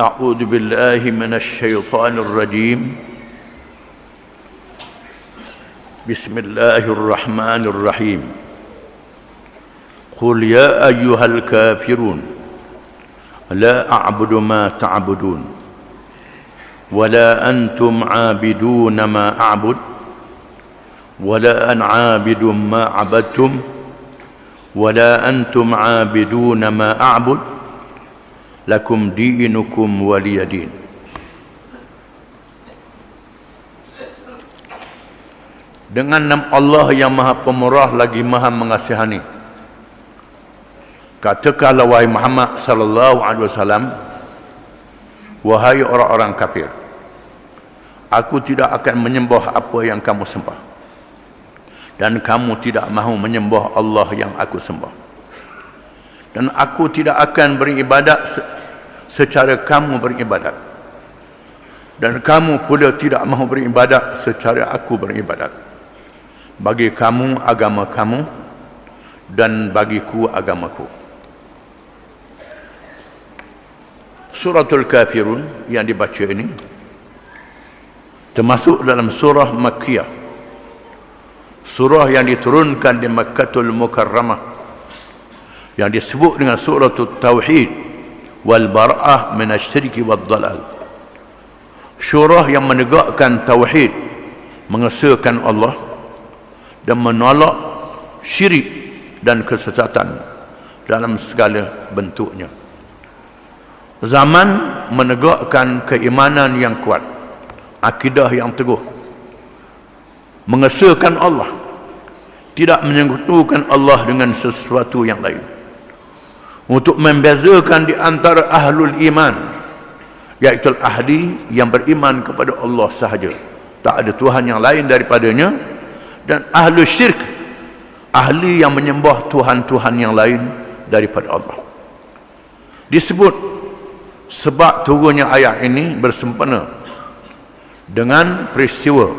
أعوذ بالله من الشيطان الرجيم بسم الله الرحمن الرحيم قل يا أيها الكافرون لا أعبد ما تعبدون ولا أنتم عابدون ما أعبد ولا أنا عابد ما عبدتم ولا أنتم عابدون ما أعبد lakum dinukum waliyadin. Dengan nama Allah yang Maha Pemurah lagi Maha Mengasihani, katakanlah wahai Muhammad sallallahu alaihi wasallam, wahai orang-orang kafir, aku tidak akan menyembah apa yang kamu sembah, dan kamu tidak mahu menyembah Allah yang aku sembah, dan aku tidak akan beribadat secara kamu beribadat, dan kamu pula tidak mahu beribadat secara aku beribadat. Bagi kamu agama kamu, dan bagiku agamaku. Suratul Kafirun yang dibaca ini termasuk dalam surah Makkiyah, surah yang diturunkan di Makkatul Mukarramah, yang disebut dengan suratul Tauhid wal bara'ah min asy-syirki wad dalal. Surah yang menegakkan tauhid, mengesahkan Allah, dan menolak syirik dan kesesatan dalam segala bentuknya. Zaman menegakkan keimanan yang kuat, akidah yang teguh, mengesahkan Allah, tidak menyekutukan Allah dengan sesuatu yang lain, untuk membezakan di antara ahlul iman, iaitu ahli yang beriman kepada Allah sahaja, tak ada Tuhan yang lain daripadanya, dan ahlul syirk, ahli yang menyembah Tuhan-Tuhan yang lain daripada Allah. Disebut sebab turunnya ayat ini bersempena dengan peristiwa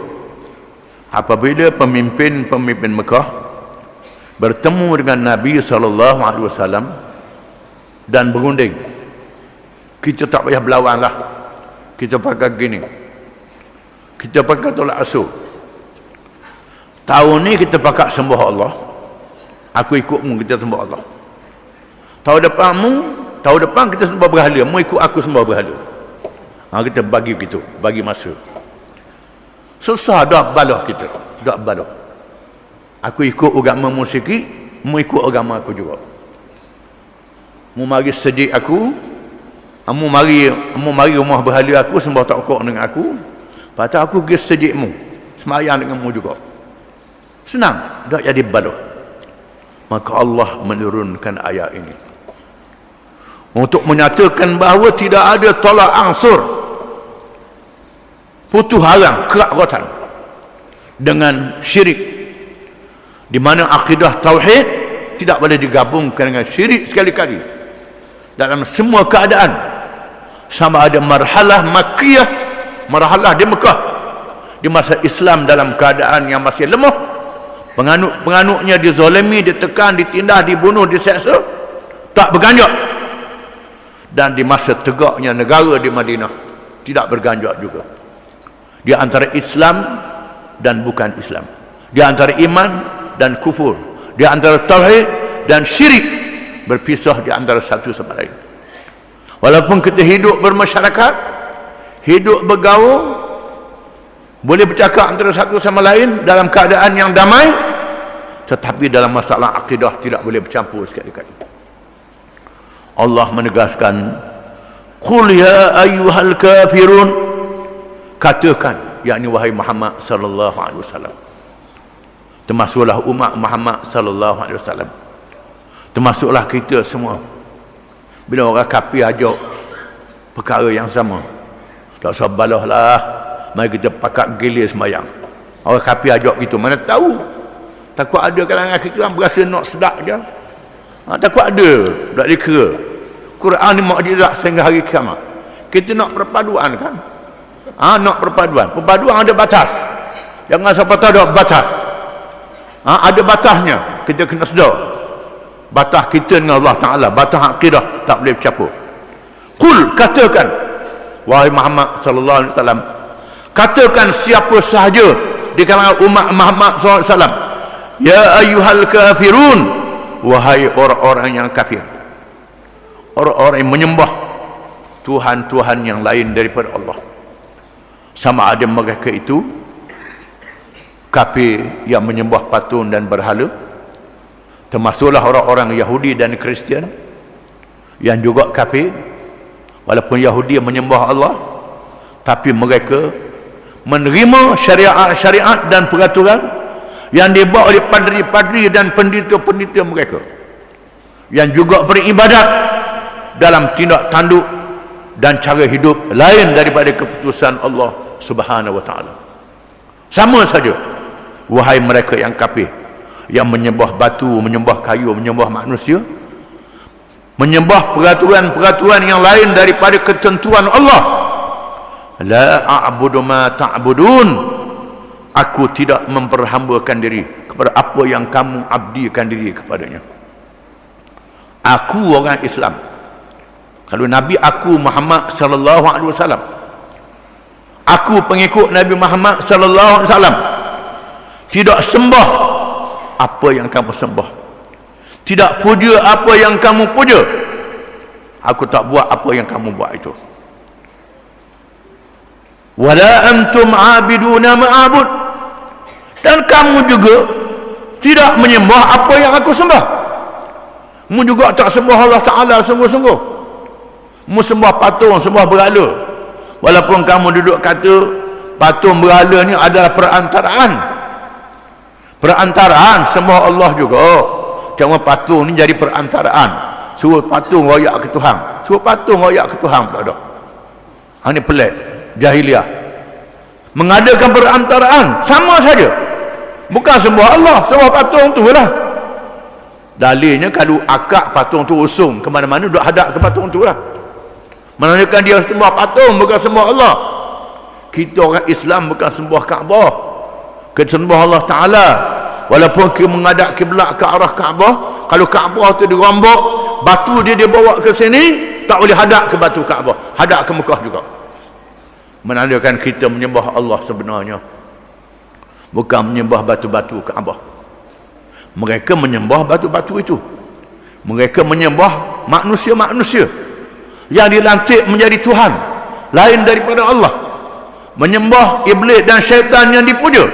apabila pemimpin-pemimpin Mekah bertemu dengan Nabi SAW dan berunding, kita tak payah berlawan lah, kita pakai gini, kita pakai tolak asuh, tahun ni kita pakai sembah Allah, aku ikutmu, kita sembah Allah. Tahun depan kita sembah berhala, mu ikut aku sembah berhala. Kita bagi gitu, bagi masa. Susah dah balah kita, dah balah. Aku ikut agama mu sikit, mu ikut agama aku juga. Mu mari sejik aku, mu mari rumah berhala aku, sembah tak ukok dengan aku, patut aku pergi sejikmu, semayang dengan mu juga. Senang, dah jadi balah. Maka Allah menurunkan ayat ini untuk menyatakan bahawa tidak ada tolak ansur, putus halang, kerakwatan dengan syirik, di mana akidah tauhid tidak boleh digabungkan dengan syirik sekali-kali dalam semua keadaan, sama ada marhalah Makkiyah, marhalah di Mekah, di masa Islam dalam keadaan yang masih lemah, penganut-penganutnya dizalimi, ditekan, ditindas, dibunuh, diseksa, tak berganjak, dan di masa tegaknya negara di Madinah tidak berganjak juga, di antara Islam dan bukan Islam, di antara iman dan kufur, di antara tauhid dan syirik, berpisah di antara satu sama lain. Walaupun kita hidup bermasyarakat, hidup bergaul, boleh bercakap antara satu sama lain dalam keadaan yang damai, tetapi dalam masalah akidah tidak boleh bercampur sekali-kali. Allah menegaskan, qul ya ayyuhal kafirun, katakan, yakni wahai Muhammad sallallahu alaihi wasallam, termasuklah umat Muhammad sallallahu alaihi wasallam, termasuklah kita semua. Bila orang kafir ajak perkara yang sama, tak usah balah lah, mari kita pakat gilir sembahyang. Orang kafir ajak gitu, mana tahu, takut ada kalangan kita yang berasa nak sedap je, takut ada, tak dikira. Quran ni mukjizat sehingga hari kiamat. Kita nak perpaduan kan, nak perpaduan ada batas, jangan sampai tak ada batas. Ada batasnya, kita kena sedar batas kita dengan Allah Ta'ala, batas akidah tak boleh bercampur. Qul, katakan wahai Muhammad sallallahu alaihi wasallam, katakan siapa sahaja di kalangan umat Muhammad sallallahu alaihi wasallam, ya ayyuhal kafirun, wahai orang-orang yang kafir, orang-orang yang menyembah Tuhan-Tuhan yang lain daripada Allah, sama ada mereka itu kafir yang menyembah patung dan berhala, termasuklah orang-orang Yahudi dan Kristian yang juga kafir. Walaupun Yahudi menyembah Allah, tapi mereka menerima syariat-syariat dan peraturan yang dibawa oleh padri-padri dan pendeta-pendeta mereka, yang juga beribadat dalam tindak tanduk dan cara hidup lain daripada keputusan Allah Subhanahu wa taala. Sama saja, wahai mereka yang kafir, yang menyembah batu, menyembah kayu, menyembah manusia, menyembah peraturan-peraturan yang lain daripada ketentuan Allah. La a'budu ma ta'budun, aku tidak memperhambakan diri kepada apa yang kamu abdikan diri kepadanya. Aku orang Islam. Kalau Nabi aku Muhammad sallallahu alaihi wasallam, aku pengikut Nabi Muhammad sallallahu alaihi wasallam, tidak sembah apa yang kamu sembah, tidak puja apa yang kamu puja. Aku tak buat apa yang kamu buat itu. Wala antum abiduna ma'abud, dan kamu juga tidak menyembah apa yang aku sembah. Kamu juga tak sembah Allah Ta'ala sungguh-sungguh. Kamu sembah patung, sembah berhala, walaupun kamu duduk kata patung berhala ni adalah perantaraan sembah Allah juga. Cuma patung ni jadi perantaraan. Suruh patung royak ke Tuhan, suruh patung royak ke Tuhan pula dah. Ini pelik jahiliah, mengadakan perantaraan, sama saja, bukan sembah Allah, sembah patung tu lah. Dalilnya kalau akak patung tu usung ke mana-mana, duk hadap ke patung tu lah, menandakan dia sembah patung, bukan sembah Allah. Kita orang Islam bukan sembah Kaabah, kita sembah Allah Ta'ala. Walaupun kita menghadap kiblat ke arah Kaabah, kalau Kaabah tu dirombak, batu dia bawa ke sini, tak boleh hadap ke batu Kaabah, hadap ke Mekah juga. Menandakan kita menyembah Allah sebenarnya, bukan menyembah batu-batu Kaabah. Mereka menyembah batu-batu itu, mereka menyembah manusia-manusia yang dilantik menjadi Tuhan lain daripada Allah, menyembah iblis dan syaitan yang dipuja.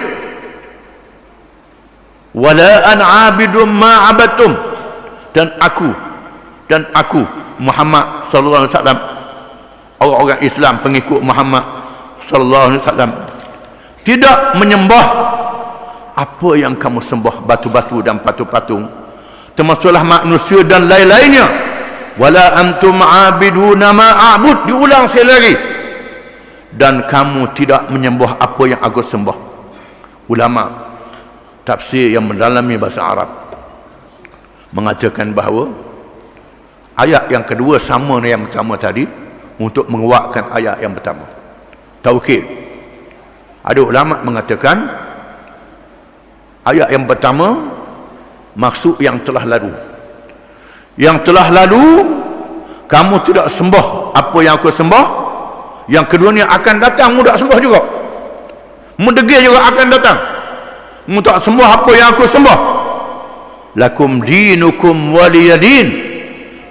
Wala an abidum ma abattum, dan aku Muhammad sallallahu alaihi wasallam, orang-orang Islam pengikut Muhammad sallallahu alaihi wasallam, tidak menyembah apa yang kamu sembah, batu-batu dan patung-patung, termasuklah manusia dan lain-lainnya. Wala antum abiduna ma a'bud, diulang sekali lagi, dan kamu tidak menyembah apa yang aku sembah. Ulama tafsir yang mendalami bahasa Arab mengatakan bahawa ayat yang kedua sama dengan yang pertama tadi untuk menguatkan ayat yang pertama, tauhid. Ada ulama mengatakan ayat yang pertama maksud yang telah lalu. Yang telah lalu kamu tidak sembah apa yang aku sembah. Yang kedua ni akan datang, mu tak sembah juga, mu degil juga akan datang, mu tak sembah apa yang aku sembah. Lakum dinukum waliyadin,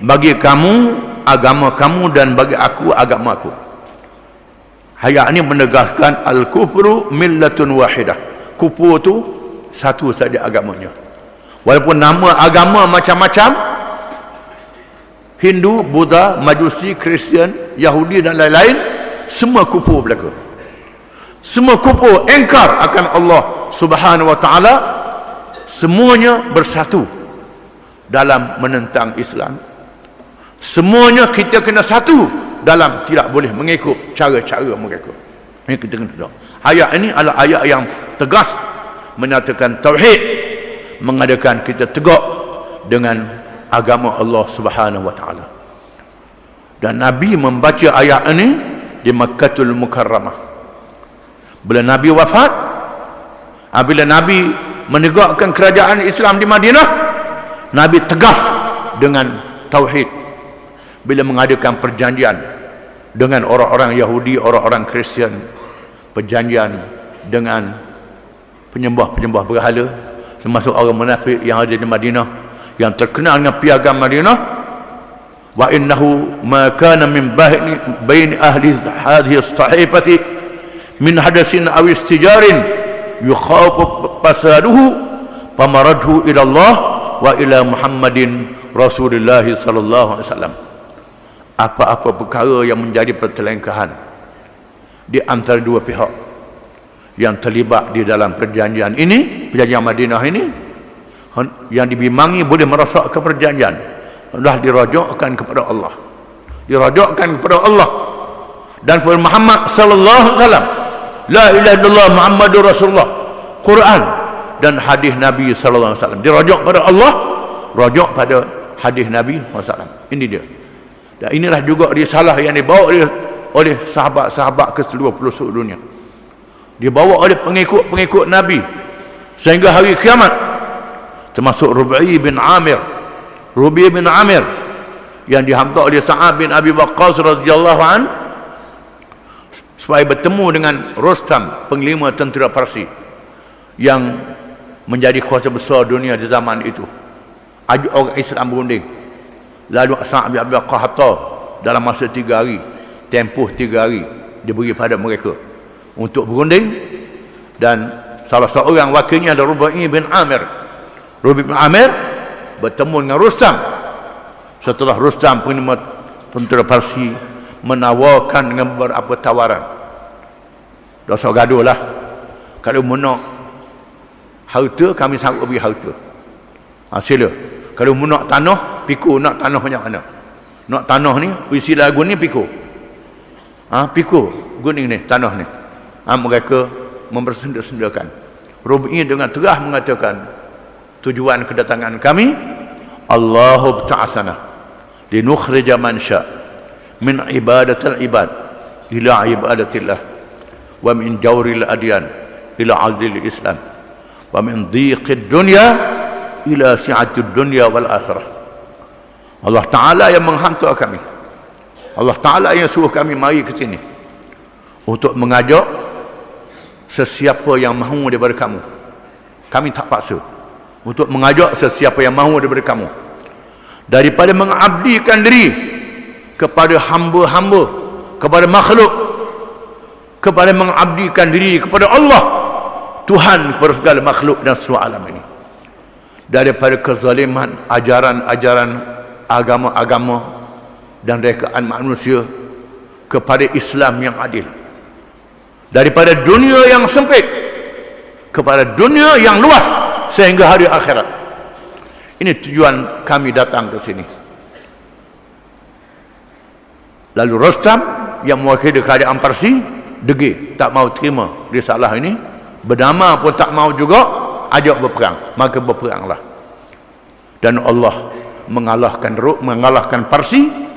bagi kamu agama kamu dan bagi aku agama aku. Ayat ini menegaskan al-kufru millatun wahidah, kufur tu satu saja agamanya. Walaupun nama agama macam-macam, Hindu, Buddha, Majusi, Kristian, Yahudi dan lain-lain, semua kufur belaka. Semua kufur, engkar akan Allah Subhanahu wa ta'ala. Semuanya bersatu dalam menentang Islam. Semuanya kita kena satu dalam tidak boleh mengikut cara-cara mereka. Ini kita kena tahu. Ayat ini adalah ayat yang tegas menyatakan tauhid, mengadakan kita tegak dengan agama Allah Subhanahu wa ta'ala. Dan Nabi membaca ayat ini di Makkahul Mukarramah. Bila Nabi wafat, bila Nabi menegakkan kerajaan Islam di Madinah, Nabi tegas dengan tauhid bila mengadakan perjanjian dengan orang-orang Yahudi, orang-orang Kristian, perjanjian dengan penyembah-penyembah berhala, termasuk orang munafik yang ada di Madinah, yang terkenal dengan piagam Madinah. Wa innahu ma kana min baini ahli hadhihi as-sahifati min hadatsin aw istijarin yukhafu fasaduhu famaradhu ila Allah wa ila Muhammadin Rasulullah sallallahu alaihi wasallam. Apa-apa perkara yang menjadi pertelengkahan di antara dua pihak yang terlibat di dalam perjanjian ini, perjanjian Madinah ini, yang dibimangi boleh merosakkan perjanjian, dah dirajukkan kepada Allah, dirajukkan kepada Allah dan kepada Muhammad sallallahu alaihi wasallam. La ilaha illallah Muhammadur Rasulullah, Quran dan hadis Nabi sallallahu alaihi wasallam, dirajuk pada Allah, rajuk pada hadis Nabi sallallahu alaihi wasallam. Ini dia. Dan inilah juga risalah yang dibawa oleh sahabat-sahabat ke seluruh pelosok dunia, dibawa oleh pengikut-pengikut Nabi sehingga hari kiamat, termasuk Rubi bin Amir yang dihantar oleh Sa'ad bin Abi Waqqas radhiyallahu an supaya bertemu dengan Rustam, panglima tentera Parsi yang menjadi kuasa besar dunia di zaman itu. Ajak orang Islam berunding. Lalu Sa'ad bin Abi Waqqas hantar dalam masa 3 hari, tempoh 3 hari diberi pada mereka untuk berunding, dan salah seorang wakilnya adalah Rubi bin Amir bertemu dengan Rustam. Setelah Rustam, panglima tentera Parsi, menawarkan dengan beberapa tawaran. Dosa gaduh lah. Kalau nak harta, kami sanggup beri harta. Sila. Kalau nak tanah, pikul nak tanah macam mana. Nak tanah ni, isi lagu ni pikul. Pikul gunung ni, tanah ni. Mereka mempersendakan. Rubi dengan terah mengatakan, tujuan kedatangan kami, Allahu ta'asana linukhrija man sya' min ibadatil ibad ila ibadatillah, wa min jawril adyan ila adlil islam, wa min dhiqid dunya ila si'atid dunya wal akhirah. Allah Ta'ala yang menghantar kami, Allah Ta'ala yang suruh kami mari ke sini untuk mengajak sesiapa yang mahu daripada kamu. Kami tak paksa, untuk mengajak sesiapa yang mahu daripada kamu, daripada mengabdikan diri kepada hamba-hamba, kepada makhluk, kepada mengabdikan diri kepada Allah, Tuhan kepada segala makhluk dan seluruh alam ini, daripada kezaliman ajaran-ajaran agama-agama dan rekaan manusia kepada Islam yang adil, daripada dunia yang sempit kepada dunia yang luas sehingga hari akhirat. Ini tujuan kami datang ke sini. Lalu Rustam yang mewakili kerajaan Parsi degil, tak mau terima risalah ini, berdamai pun tak mau juga, ajak berperang. Maka berperanglah, dan Allah mengalahkan Parsi.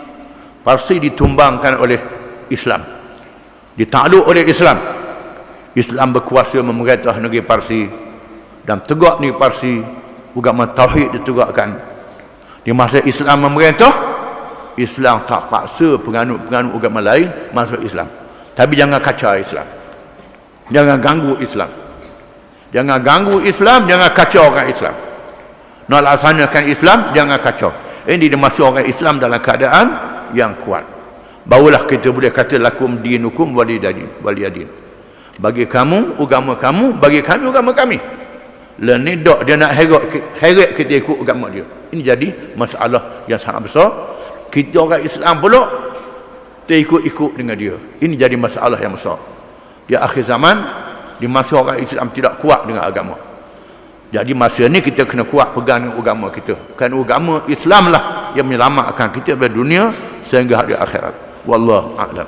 Parsi ditumbangkan oleh Islam, ditakluk oleh Islam. Islam berkuasa memerintah negeri Parsi, dan tegak negeri Parsi, agama tauhid ditegakkan. Di masa Islam memerintah, Islam tak paksa penganut-penganut agama lain masuk Islam. Tapi jangan kacau Islam, jangan ganggu Islam, jangan ganggu Islam, jangan kacau orang Islam. Nak laksanakan Islam, jangan kacau. Ini dimasuk orang Islam dalam keadaan yang kuat. Barulah kita boleh kata lakum dinukum waliyadin. Bagi kamu agama kamu, bagi kami agama kami. Lah ni dok dia nak heret kita ikut agama dia. Ini jadi masalah yang sangat besar. Kita orang Islam pula terikut-ikut dengan dia. Ini jadi masalah yang besar. Di akhir zaman, di masa orang Islam tidak kuat dengan agama. Jadi masa ni kita kena kuat pegang dengan agama kita. Kerana agama Islam lah yang menyelamatkan kita dari dunia sehingga hari akhirat. Wallahu a'lam.